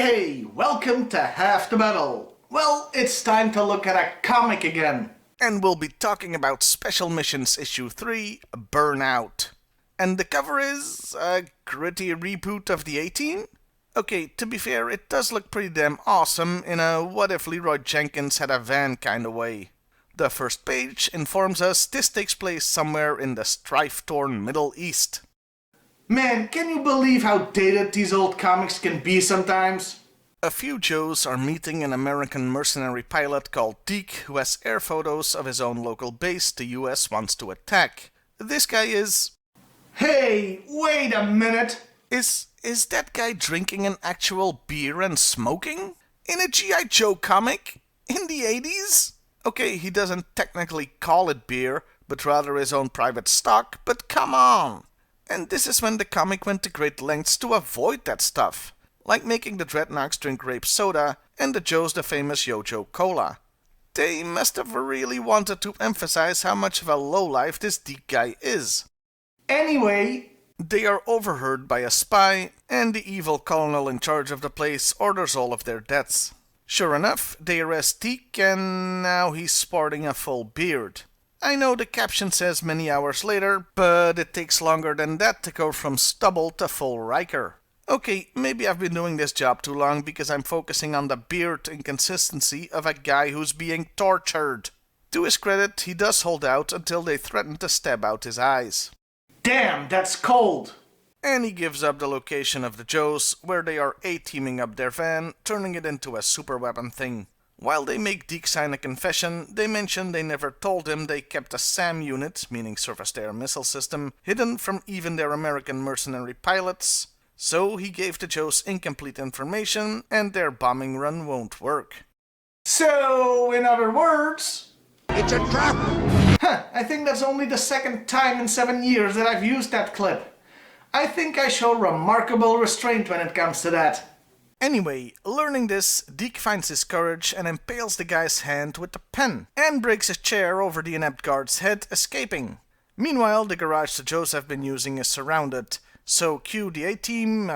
Hey, welcome to Half the Battle. Well, it's time to look at a comic again. And we'll be talking about Special Missions Issue 3, Burnout. And the cover is a gritty reboot of the A-Team? Okay, to be fair, it does look pretty damn awesome in a what if Leroy Jenkins had a van kinda way. The first page informs us this takes place somewhere in the strife-torn Middle East. Man, can you believe how dated these old comics can be sometimes? A few Joes are meeting an American mercenary pilot called Deke who has air photos of his own local base the US wants to attack. This guy is... Hey, wait a minute! Is that guy drinking an actual beer and smoking? In a G.I.Joe comic? In the 80s? Okay, he doesn't technically call it beer, but rather his own private stock, but come on! And this is when the comic went to great lengths to avoid that stuff. Like making the Dreadnoks drink grape soda and the Joes the famous Yo-Jo Cola. They must have really wanted to emphasize how much of a lowlife this Deke guy is. Anyway, they are overheard by a spy, and the evil colonel in charge of the place orders all of their deaths. Sure enough, they arrest Deke, and now he's sporting a full beard. I know the caption says many hours later, but it takes longer than that to go from stubble to full Riker. Okay, maybe I've been doing this job too long because I'm focusing on the beard inconsistency of a guy who's being tortured. To his credit, he does hold out until they threaten to stab out his eyes. Damn, that's cold! And he gives up the location of the Joes, where they are A-teaming up their van, turning it into a superweapon thing. While they make Deke sign a confession, they mention they never told him they kept a SAM unit, meaning surface-to-air missile system, hidden from even their American mercenary pilots. So he gave the Joes incomplete information, and their bombing run won't work. So, in other words... It's a trap! I think that's only the second time in 7 years that I've used that clip. I think I show remarkable restraint when it comes to that. Anyway, learning this, Deke finds his courage and impales the guy's hand with the pen, and breaks his chair over the inept guard's head, escaping. Meanwhile, the garage the Joes have been using is surrounded, so cue the A-team,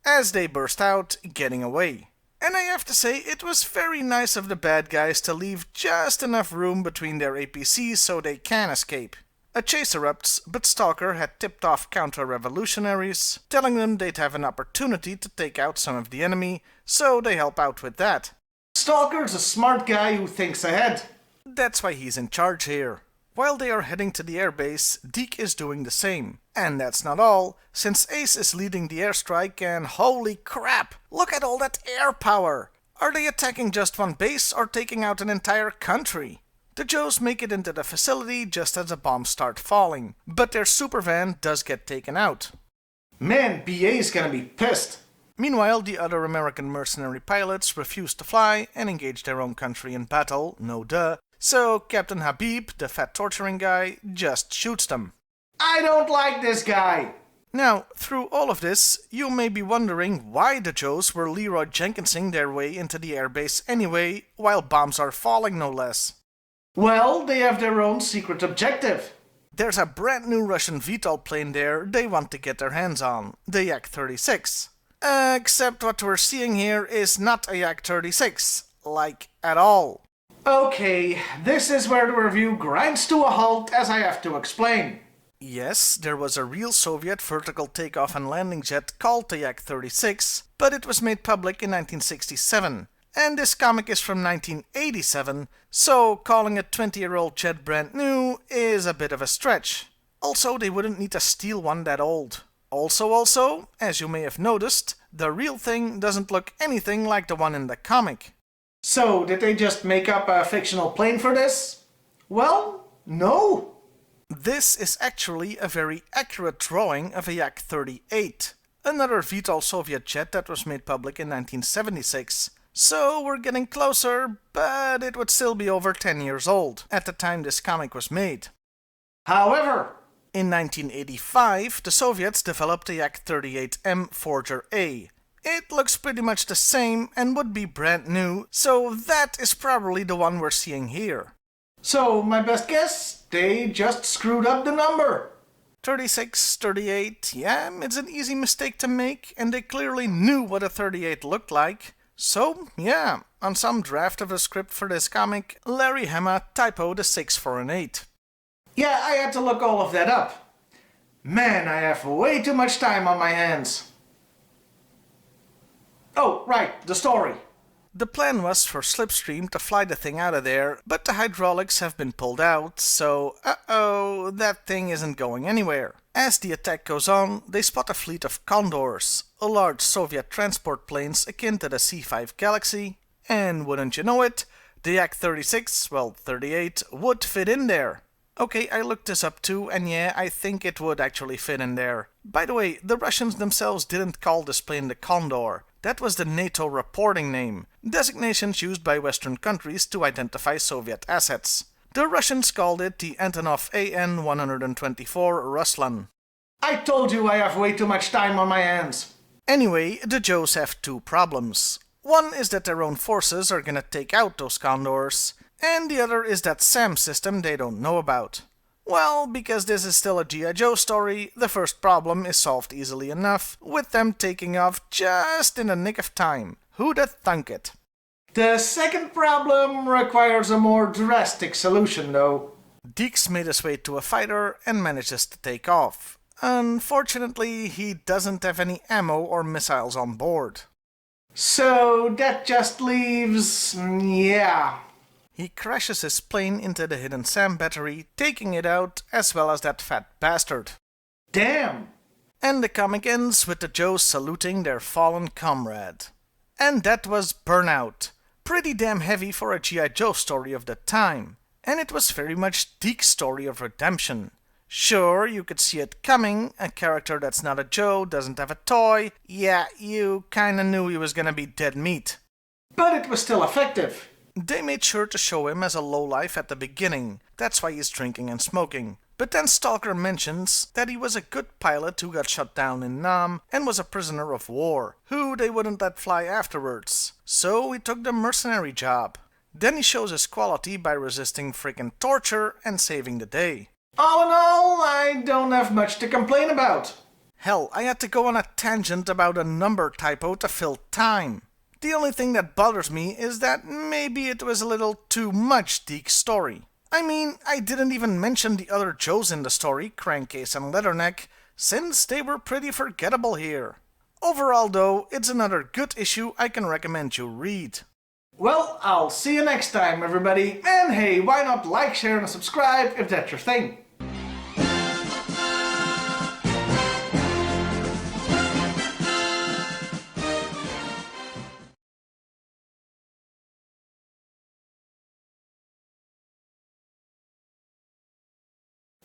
as they burst out, getting away. And I have to say, it was very nice of the bad guys to leave just enough room between their APCs so they can escape. A chase erupts, but Stalker had tipped off counter-revolutionaries, telling them they'd have an opportunity to take out some of the enemy, so they help out with that. Stalker's a smart guy who thinks ahead. That's why he's in charge here. While they are heading to the airbase, Deke is doing the same. And that's not all, since Ace is leading the airstrike and holy crap, look at all that air power! Are they attacking just one base or taking out an entire country? The Joes make it into the facility just as the bombs start falling, but their super van does get taken out. Man, BA's gonna be pissed. Meanwhile, the other American mercenary pilots refuse to fly and engage their own country in battle, no duh, so Captain Habib, the fat torturing guy, just shoots them. I don't like this guy! Now, through all of this, you may be wondering why the Joes were Leroy Jenkinsing their way into the airbase anyway, while bombs are falling no less. Well, they have their own secret objective. There's a brand new Russian VTOL plane there they want to get their hands on, the Yak-36. Except what we're seeing here is not a Yak-36, like, at all. Okay, this is where the review grinds to a halt as I have to explain. Yes, there was a real Soviet vertical takeoff and landing jet called the Yak-36, but it was made public in 1967. And this comic is from 1987, so calling a 20-year-old jet brand new is a bit of a stretch. Also, they wouldn't need to steal one that old. Also, as you may have noticed, the real thing doesn't look anything like the one in the comic. So, did they just make up a fictional plane for this? Well, no. This is actually a very accurate drawing of a Yak-38, another VTOL Soviet jet that was made public in 1976. So we're getting closer, but it would still be over 10 years old at the time this comic was made. However, in 1985, the Soviets developed the Yak-38M Forger A. It looks pretty much the same and would be brand new, so that is probably the one we're seeing here. So, my best guess, they just screwed up the number. 36, 38, yeah, it's an easy mistake to make, and they clearly knew what a 38 looked like. So, yeah, on some draft of a script for this comic, Larry Hama typoed a 6 for an 8. Yeah, I had to look all of that up. Man, I have way too much time on my hands. Oh, right, the story. The plan was for Slipstream to fly the thing out of there, but the hydraulics have been pulled out, so uh-oh, that thing isn't going anywhere. As the attack goes on, they spot a fleet of Condors, a large Soviet transport planes akin to the C-5 Galaxy, and wouldn't you know it, the Yak-36, well, 38, would fit in there. Okay, I looked this up too, and yeah, I think it would actually fit in there. By the way, the Russians themselves didn't call this plane the Condor. That was the NATO reporting name, designations used by Western countries to identify Soviet assets. The Russians called it the Antonov AN-124 Ruslan. I told you I have way too much time on my hands. Anyway, the Joes have two problems. One is that their own forces are gonna take out those Condors, and the other is that SAM system they don't know about. Well, because this is still a G.I. Joe story, the first problem is solved easily enough, with them taking off just in the nick of time. Who'd have thunk it? The second problem requires a more drastic solution, though. Deeks made his way to a fighter and manages to take off. Unfortunately, he doesn't have any ammo or missiles on board. So that just leaves... yeah. He crashes his plane into the hidden SAM battery, taking it out, as well as that fat bastard. Damn! And the comic ends with the Joes saluting their fallen comrade. And that was Burnout. Pretty damn heavy for a G.I. Joe story of the time. And it was very much Deke's story of redemption. Sure, you could see it coming, a character that's not a Joe, doesn't have a toy. Yeah, you kinda knew he was gonna be dead meat. But it was still effective. They made sure to show him as a lowlife at the beginning. That's why he's drinking and smoking. But then Stalker mentions that he was a good pilot who got shot down in Nam and was a prisoner of war, who they wouldn't let fly afterwards. So he took the mercenary job. Then he shows his quality by resisting freaking torture and saving the day. All in all, I don't have much to complain about. Hell, I had to go on a tangent about a number typo to fill time. The only thing that bothers me is that maybe it was a little too much Deke's story. I mean, I didn't even mention the other Joes in the story, Crankcase and Leatherneck, since they were pretty forgettable here. Overall though, it's another good issue I can recommend you read. Well, I'll see you next time, everybody. And hey, why not like, share, and subscribe if that's your thing.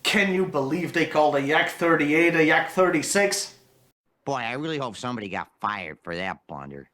Can you believe they called a Yak-38 a Yak-36? Boy, I really hope somebody got fired for that blunder.